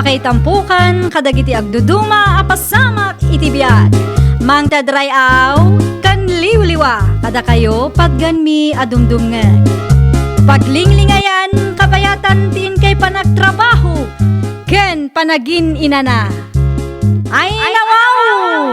Makaitampukan kadagiti agduduma apasamak iti biag. Mangtadray aw kan liwliwa kada kayo padganmi adumdumngeg. Paglinglingayan kabayatan tin kay panagtrabaho ken panagin inana. Ay nawaw!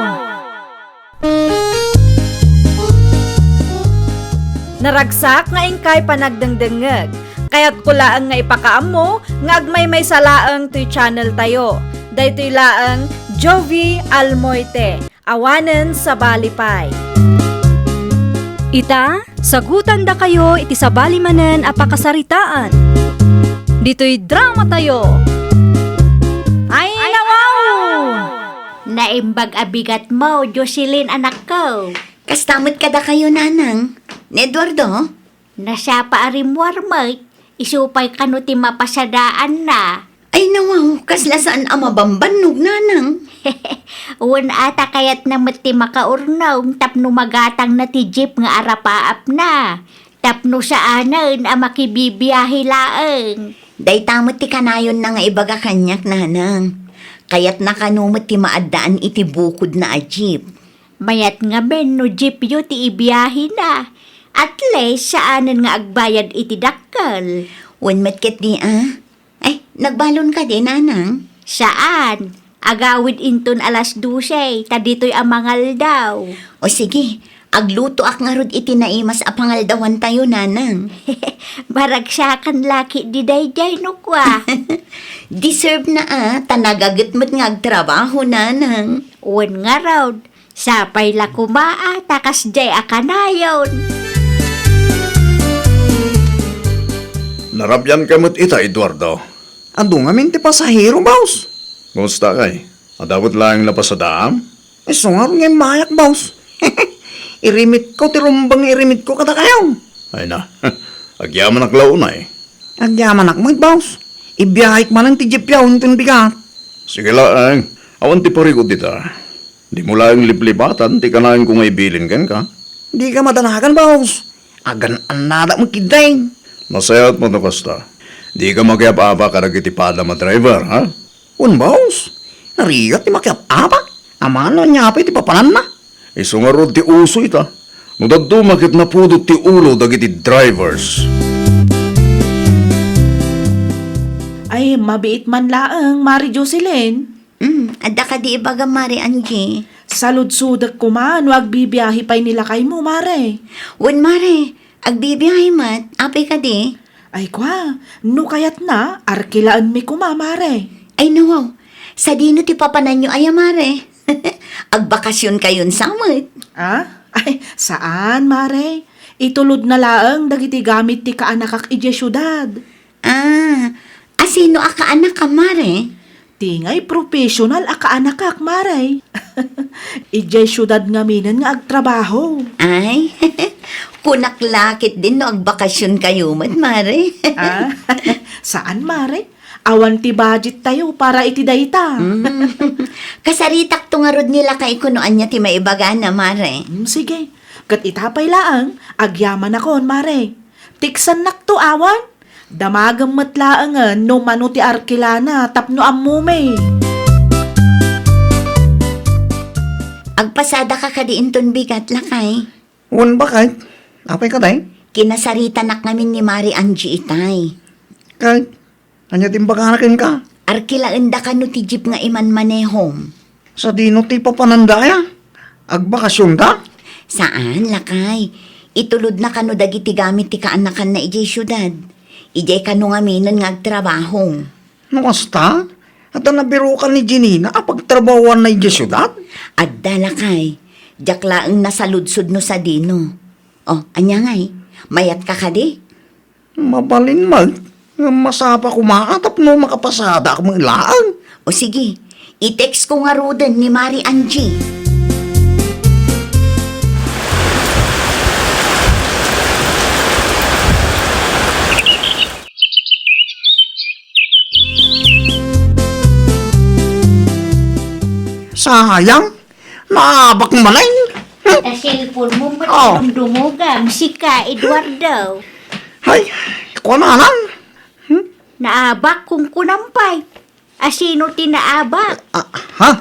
Naragsak nga ingkay panagdengdengeg. Kaya't kulaang nga ipakaam mo, nga agmay may salaang to'y channel tayo. Daytoy laang Jovi Almoite, awanen sa balipay. Ita, sagutan da kayo iti sa balimanen apakasaritaan. Dito'y drama tayo. Ay nawaw! Naimbag abigat mo, Jocelyn anak ko. Kastamot kada kayo, nanang. Ni Eduardo? Nasya pa arimwar mo, isupay kano ti mapasadaan na. Ay nawaw, kasla saan ang mabambanog, nanang? Uwan ata kayat na mati makaurnaw, tapno magatang na ti jeep nga arapaap na. Tapno saanan ang makibibiyahe laeng. Day tamot ti kanayon na nga ibaga kanyak, nanang. Kaya't nakanumot ti maadaan iti bukod na a jeep. Mayat nga ben no jeep yu ti ibiyahe na. At least saanan nga agbayad iti dakkel. Wan matket di Ay, nagbalon ka din, nanang? Saan? Agawid inton alas 12, tadito'y amangal daw. O sige, agluto ak nga rod iti naimas apangaldawan tayo, nanang. Baragsakan laki di dayjay no kwa. Deserve na tanagagat mo't nga agtrabaho, nanang. Uwan nga raw, sapay la kumaa, takas jay akanayon. Narabyan ka mo't ita, Eduardo. Ando nga minti pasahero, boss. Kumusta kay? Adawat lang lapas sa daam? Sungar nga mayak, boss. Irimit ko, tirumbang irimit ko kada kayo. Ay na, agyaman ak launay. Agyaman ak mo, boss. Ibiyahik man ang tijip yaw, untin bigat. Sige lang, awan ti parikot dita. Di mo lang liplipatan, ti kanain kung ibilin kan ka. Di ka madanagan, boss. Agan anada mo kiday. Masayat mo na kasta. Di ka makiap-apa ka nagitipada ma driver, ha? Un, boss. Nariyat ti makiap-apa. Amano niya pa iti papanan na. Isungarod ti uso ita. Nudagdo makit na pudot ti ulo dagiti drivers. Ay, mabiit man laang, Mari Jocelyn. Adda ka di ibaga, Mari Angie. Salud-sudak ko man, wag bibiyahe pa'y nila kay mo, Mare. Wan, Mari, agbibiyahe mat, apay ka di. Ay kwa, no kayat na, arkilaan mi kuma, Mare. Ay nawaw, sa dino ti papanan nyo ay, Mare. Agbakasyon kayon samot. Ah? Ay, saan, Mare? Itulod na laang dagiti gamit ti kaanakak ije syudad. Asino aka anak ka, Mare? Tingay professional akaanakak, Mare. Ije syudad nga minan nga agtrabaho. Ay, kunaklakit din no agbakasyon kayo mat, Mare. Ah? Saan, Mare? Awan ti budget tayo para iti dayta. Kasaritak tungarod nila kay kunoan niya ti maibaga na, Mare. Sige, kat itapay laang, agyaman akon, Mare. Tiksan nakto awan. Damagang matlaangan no mano ti arkilana tapno amume. Agpasada ka kadiinton bigat lakay. Un, bakit? Apay ka day? Kinasarita nak namin ni Mari Angie itay. Kahit, anya timbaganakin ka. Arkilaan da ka no ti jeep nga iman manehom. Sa dino ti papanandaya. Agbakasyon ka? Saan, lakay? Itulod na kano dagiti gamit ti kaanakan na ijay syudad. Ijay kano nga minon nga agtrabaho. Nakasta? At ang nabiro ka ni Janina apagtrabawan na ije syudad? Adda, lakay. Diakla ang nasaludsod no sa dino. Oh, anya ngay, mayat ka kadi? Mabalin mag. Masapa kumaatap no makapasada ako mga ilaan. O sige, i-text ko nga roden ni Mari Angie. Sayang. Naabak malay. Sa cellphone mo ba Oh. dumugam si ka, Eduardo? Ay, kumanan. Naabak kung kunampay. Asino tinaabak? Ha?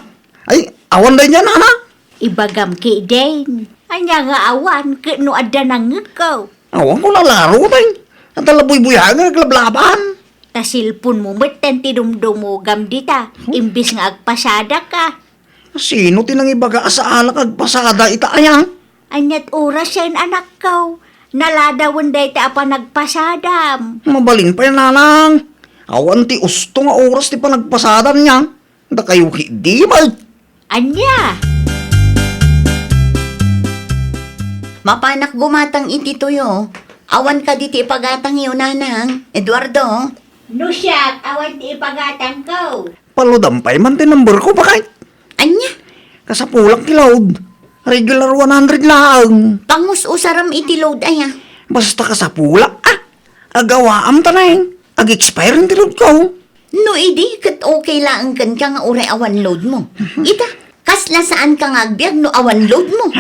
Ay, awan day niya, nana. Ibagam ki din. Anya nga awan, kano ada nang ngikaw. Awan ko lalaro, tay. At alaboy-buyaga, naglablaban. Ta silpon mo matan tinumdumugam dita. Imbis nga agpasada ka. Sino tinang ibaga sa alak agpasada itaayang? Anyat oras yan anak ko. Naladawan day ta apa nagpasadam. Mabalin pa yan, nanang. Awan ti usto nga oras ti panagpasada niya. Da kayo hindi ba? Anya? Mapanak gumatang iti tuyo. Awan ka diti pagatang yun, nanang. Eduardo. No siya, awan ti ipagatang ko. Paludampay man ti number ko pa kahit. Anya? Kasapulak ti load. Regular 100 lang. Pangus usaram iti load aya. Basta kasapulak. Agawaam tanay. Ag-expire ang tilod ko. No, idi, kat okay lang kan ka nga ure awan load mo. Ita, kasla saan ka nga agbyag no awan load mo.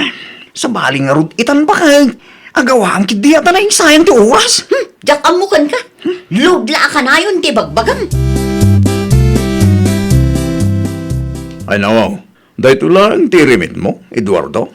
Sa baling nga rod itan pa kay. Agawaam kit diya tanay sayang ti oras. Jak amukan ka. Load la ka na yun, ti bagbagam. Ay nawaw, dahito lang tirimit mo, Eduardo.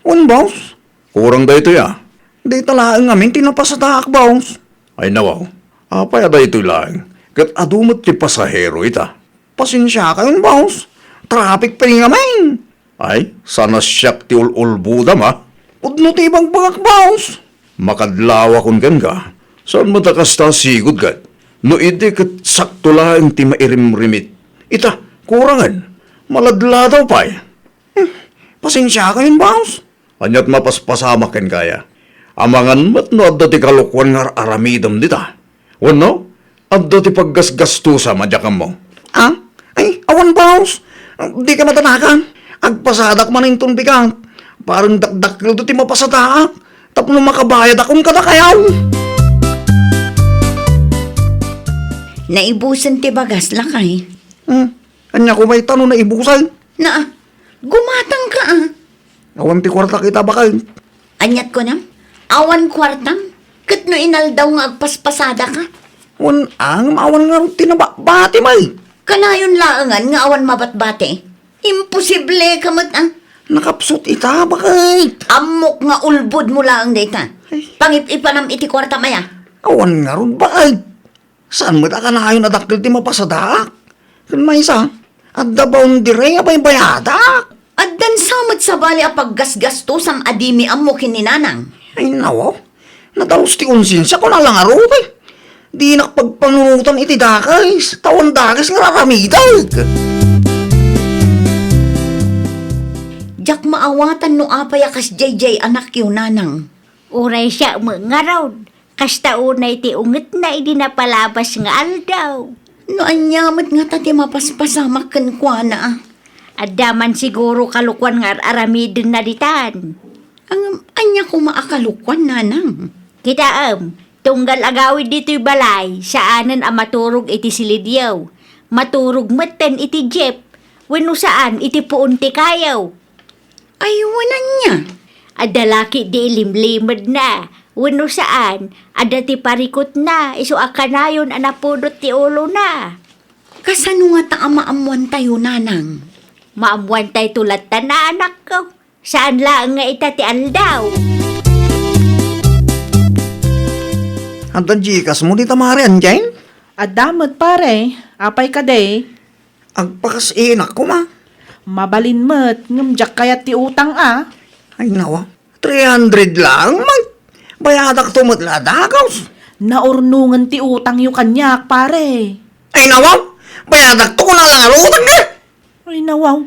Un boss. Kurang dahito ya. Di talaan ngamin tinapasataak boss. Ay nawaw, apay dahito lang. Kat adumot ti pasahero ita. Pasensya kayon boss. Traffic pa rin ngamin. Ay, sana siyak ti ul-ulbudam ha. Udno ti ibang bangak boss. Makadlawa kun gan ka. Saan mo takas ta sigod kat? No iti kat sakto lang ti mairim-rimit. Ita, kurangan. Maladla daw pa eh. Pasensya kayon boss. Anyat mapaspasama ken kaya. Amangan mat no adda ti kalukwan nga aramidam dita. Wano? Adda ti paggasgastusa madyakan mo. Ay, awan boss. Di ka matanakan. Agpasadak man yung tunbikang. Parang dakdakil do ti mapasataak. Tapno makabayad akong kadakayaw. Naibusan ti bagas lakay. Kanya ko may tanong na ibusay. Na, gumatang ka Awan ti kwarta kita bakal. Anyat ko na, awan kwartam. Kat no inaldaw nga agpaspasada ka. Awan nga tinabati may. Kanayon laangan nga awan mabatbate. Imposible kamot Nakapsot ita bakal. Amok nga ulbod mo lang data. Pangip-ipanam iti kwarta maya. Awan nga ron bakal. Saan mo ka na ayon adakil ti mapasadaak? Kan may isa. At the boundary abay bayadak. At dan samad sa bali a paggasgasto sam adimi amo kininanang. Ay nawaw. Nadalos ti konsensya ko na lang aro eh. Di nakapagpanunutan iti dakais. Tawan dakais nga raramidag. Jak maawatan no apayakas JJ anak yun nanang. Uray siya mga raw. Kasta unay ti unget na idinapalabas nga aldaw. No anyamat nga tati mapaspasamak kan kwa na. Adaman siguro kalukwan nga aramidin na ditan. Ang anya ko maakalukwan nanang. Kita tunggal agawid dito'y balay, saanan ang maturog iti silidyaw. Maturog matan iti jeep, wano saan iti puunti kayaw. Ay, wanan niya. Adalaki di ilimlimad na, wano saan, adati parikot na, iso akanayon anapudot ti ulo na. Kasano nga ta maamuan tayo nanang? Maamuan tay tulat ta na anak ko, saan lang nga itati aldaw. Antan jikas mo di tamarian dyan? Adamot pare, apay ka day. Agpakas inak ko ma. Mabalin mo't, ngumjak kayat ti utang Ay nawa. 300 lang mag. Bayadak tumot ladakaws. Naurnungan ti utang yu kanyak pare. Ay nawa. Bayadak to ko na lang alutan ka. Ay nawaw,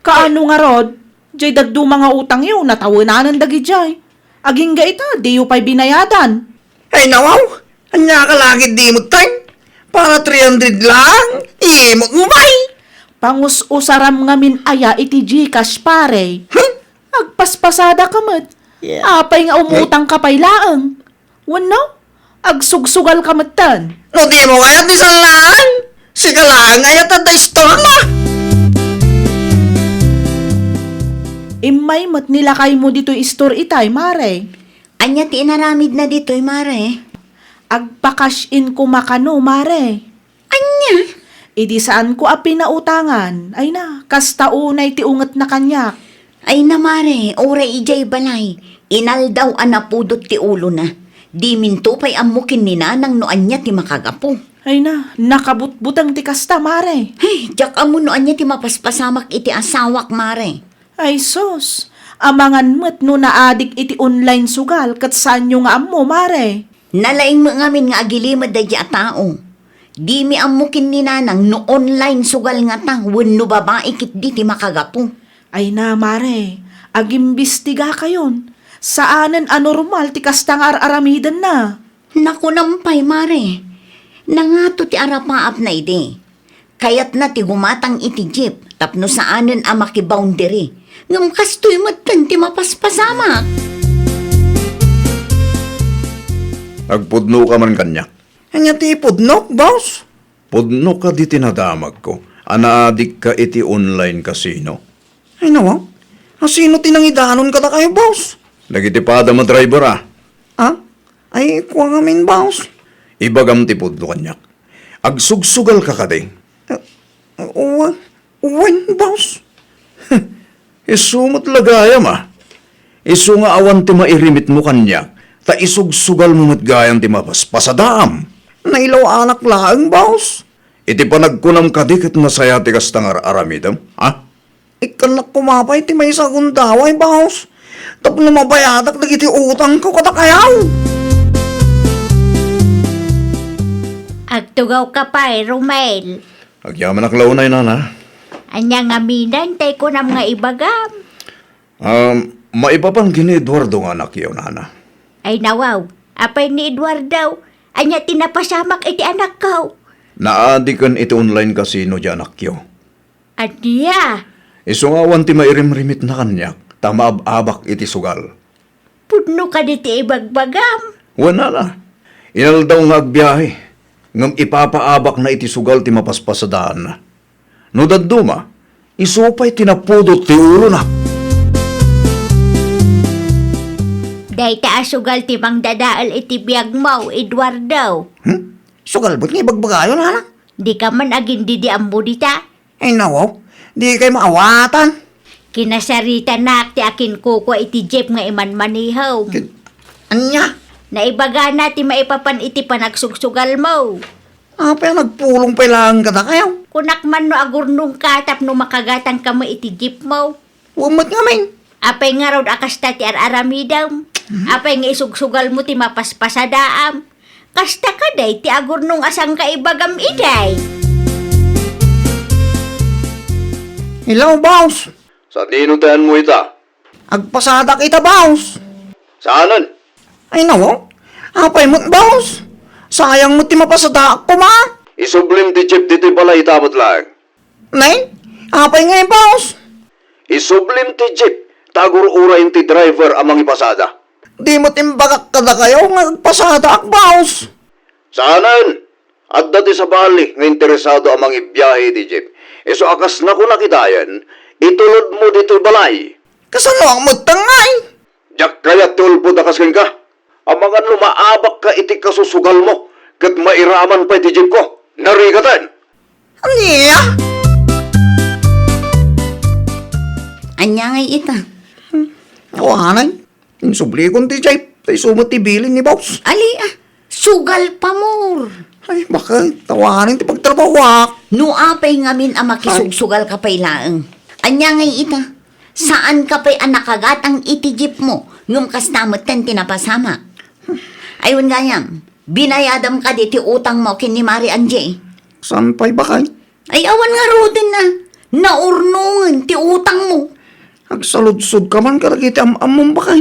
kaano nga rod? Jay dagdo mga utang yu, natawanan dagi jay. Aging ga ita, di yu pa'y binayadan. Ay nawaw. Anya ka lagi di mo time. Para 300 lang. Imot mo bay. Pangus-usaram ngamin aya iti Gcash pare. Agpaspasada ka mat. Apay nga umutang ka pa'y laang. Wano? Agsugsugal ka matan. No di mo kaya di salaan. Sige lang ayat at store na. Imay mat nilakay mo dito store itay, mare. Anya ti inaramid na dito'y mare. Agpa-cash in ko makano, mare. Anya? Idi saan ko pinautangan? Ay na, kasta unay ti unget na kanyak. Ay na mare, oray ijay balay. Inal daw anapudot ti ulo na. Di minto pa'y amukin ni nanang noan niya ti makagapo. Ay na, nakabutbutang ti kasta, mare. Hey, jak amo noan niya ti mapaspasamak iti asawak mare. Ay sos, amangan mo't no naadik iti online sugal kat saan yung nga amo, mare. Nalaing mo ngamin nga agilimad da di a tao. Di mi amukin ni nanang no online sugal nga ta, wenno babae kit di ti makagapo. Ay na, mare, agimbistiga kayon. Saanen anormal ti kastang aramidan na. Naku nampay mare, nangato ti arapaap na ide. Kayat na ti gumatang iti jeep, tapno saanen a makiboundary. Ngam kastoy matan ti mapaspasamak. Agpudno ka man kanyak. Anya ti pudnok, boss? Pudno ka di tinadamag ko. Anaadik ka iti online casino. Ay nawa, sino tinangidanon ka na kayo, boss? Nagitipada mo driver ah. Ha? Ay, kuha ngamin, boss. Ibagam ti pudno kanyak. Agsugsugal ka kadi. Uwan, boss. Isumot lagayam ah. Isu nga awan ti mairimit mo kanyak. Ta isugsugal mo matgayam ti mapaspasadaam. Nailaw anak laang, boss. Iti pa nagkunam kadikit masaya ti kastang aramidam. Ha? Ikanak kumapay ti may sagundaway, boss. Tapos mabayadak na iti utang ko katakayaw. Agtugaw ka pa Romel. Agyaman aklaunay na na. Anya nga minan, tay ko nam nga ibagam. Maiba pang gini Eduardo nga anak yaw nana. Ay nawaw, apay ni Eduardo. Anya tinapasamak iti anak ko. Naadikan iti online casino di anak yaw. Anya, Isu nga awan ti mairimrimit na kanyak. Tamaab-abak iti sugal. pudno ka di ti ibagbagam. Wala na. Inal daw nga agbiyahe. Ngam ipapaabak na iti sugal ti mapaspasadaan na. No daduma, isupay tinapudot ti ulo na. Day taasugal ti mang dadaal iti biyag mo, Eduardo. Sugal ba't nga ibagbagayon, ha? Di ka man agin di ambo dita. Ay nawaw, di kayo maawatan. Kinasarita na ti akin kuko iti jeep nga iman manihaw. Anya? Naibaga na ti maipapan iti panagsugsugal mo. Apa yung nagpulong pa lang ka na kayo? Kunak man no agurnong katap no makagatang ka mo iti jeep mo. Umat nga min. Apay nga raw akasta ti araramidam. Apay nga isugsugal mo ti mapaspasadaam. Kasta ka day ti agurnong asang kaibagam iday. Hello, boss. Sa tinutan mo ita? Agpasada kita, boss. Saanan? Ay nawaw, apay mo't, boss. Sayang mo ti mapasada ko, ma. Isublim ti jeep dito balay itamot lang. Nay, apay nga yung boss. Isublim ti jeep. Tagur urayin ti driver amang ipasada. Di mo timbagak ka na kayo nga agpasada ak, boss. Saanan? At dati sa bali nga interesado amang ibiyahe ti jeep. Iso akas na ko nakitayan, itulod mo dito balay. Kasano ang magtangay? Jak kaya tulpo dakas ka. Amangan lumaabak ka iti kasusugal mo, kat mairaman pa iti jeep ko. Narigatan! Aniya? Anya ngay ita. Awanay, insubli kong ti Jay, tay sumot ti bilin ni boss. Ali sugal pa more. Ay, baka tawanin ti pagtrabaho. No apay ngamin ang makisugsugal ka pa'y laeng. Anya ngay ita. Saan ka pa'y anakagatang iti jeep mo? Ngum kastamot ten tinapasama. Ayun gayam, binayadam ka di ti utang mo kin ni Mari Anje. Saan pa'y bakay? Ay awan nga rodin na. Naurnungan ti utang mo. Agsaludsod ka man karagiti among bakay.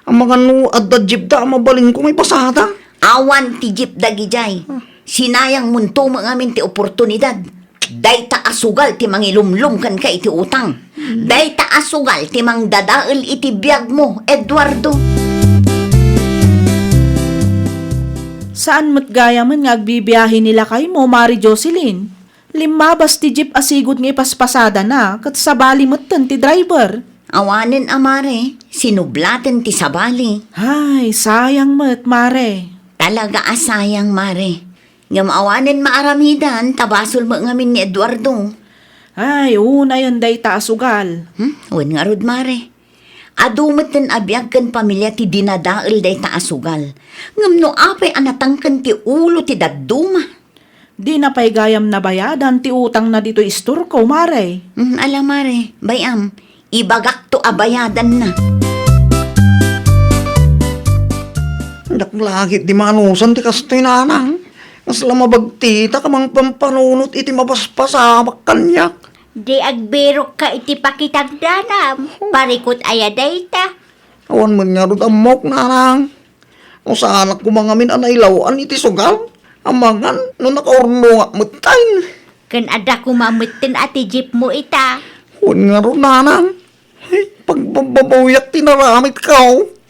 Ang mga no adda jeep da mabalin ko may pasada. Awan ti jeep dagijay. Sinayang munto mo ngamin ti oportunidad. Day ta asugal ti mangilumlum kan ka iti utang. Day ta asugal ti mang dadael iti biyag mo, Eduardo. Saan mo't gaya man nga agbibiyahe nila kay mo, Mari Jocelyn? Limabas ti jeep asigod nga ipaspasada na, kat sabali mo't ti driver. Awanin amare, sinublaten ti sabali. Ay, sayang mo't, Mare. Talaga asayang mare. Nga maawanan maaramidan, tabasol mo ngamin ni Eduardo. Ay, una yun day taasugal. Wan nga rod, mare. Adumot ng abiyag kan pamilya ti dinadaal day taasugal. Ngam no apay anatangkan ti ulo ti daduma. Di na pa'y gayam na bayadan ti utang na dito istur ko, mare. Alam, mare, bayam, ibagak to abayadan na. Daklagit di manusan ti kastoy nanang. Mas lamabagtita kamang pampanunot iti mapaspasamak kanyak. Di agbiro ka iti pakitagdanam. Parikot ayaday ta. Awan man nga rin amok nanang. O sa anak ko mga min anailawan iti sugal. Amangan no nakaurno nga mutain. Kan ada kumamutin ati jeep mo ita. Awan nga rin nanang. Pagbababuyak tinaramit ka.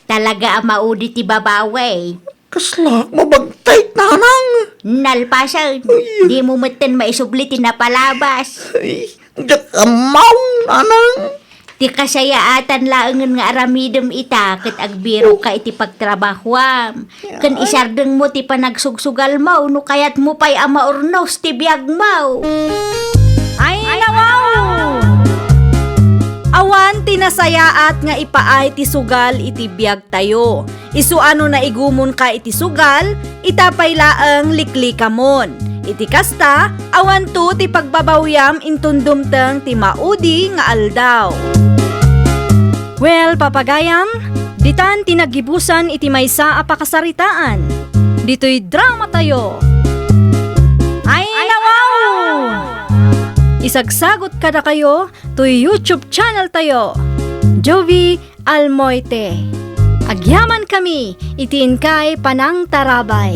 Talaga ang maudi ti babaway. Kaslak mabagtay nanang. Nalpasan, di mo mutin maisubli ti napalabas. Ay, yak amaw nanang. Ti kasayaatan laengan nga aramidem ita ket agbiro ka iti pagtrabahuam. Ken isardeng mo ti panagsugsugal mo no kayat mo pay ama urnos ti biag mo. Ay, nawaw! Awan tinasayaat nga ipaay ti sugal iti biag tayo. Isuano na igumon ka iti sugal, itapay laeng liklikamon. Iti kasta, awan to ti pagbabawyam intundumteng ti maudi nga aldaw. Well, papagayam, ditan tinagibusan iti maysa a pakasaritaan. Dito'y drama tayo. Ay, nawaw! Isagsagot kada kayo to YouTube channel tayo, Jovi Almoite. Agyaman kami, itiin kay Panang Tarabay.